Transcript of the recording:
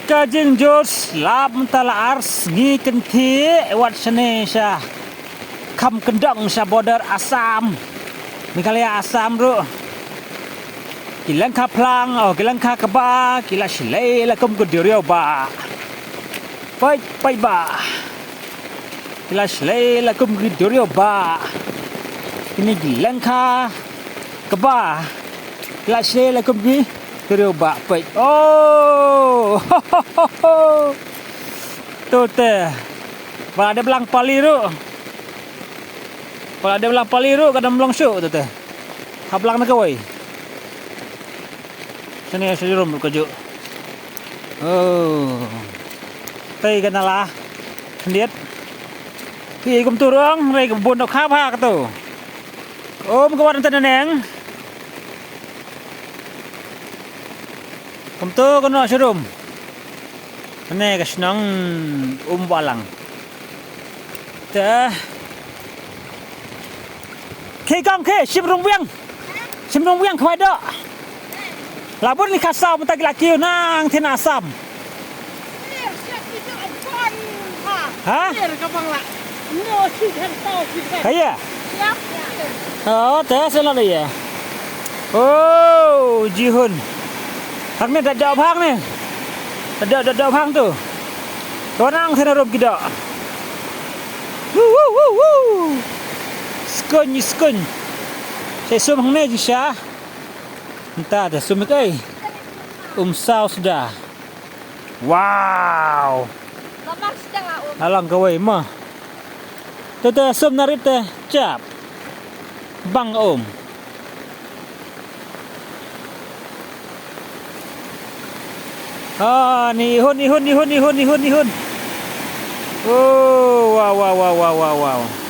Kajing Jos lap mentala ars ngi kenti wat sene sya kam kendang sya border Assam Meghalaya Assam ru kilang ka plang kilang ka keba kila shilai la kum kudirio ba pai ba kila shilai la kum kudirio ba ini kilang ka keba kila shilai la kum kudirio ba pai oh tuh teh kalau ada belang paliru kadang belang syuk tuh teh hablang nak kawai sini saya rum kerja oh tây cái nào là liệt thì cũng turun này cũng buồn độc khá phá cái tổ ôm các bạn tên nén cũng tu con nó serum này cái senang balang teh khi con khi sim rong vieng khói đó labun ni kasau mentag laki nang tin Assam hả thấy à thế là gì à oh jihun thằng này đặt đậu phang này đặt đậu phang tuh con nang tin rum kita skun saya sum hang này chứ entah ada sumik sao sudah wow alang kawai mah tete sum narit teh cap bang ni ihun oh wow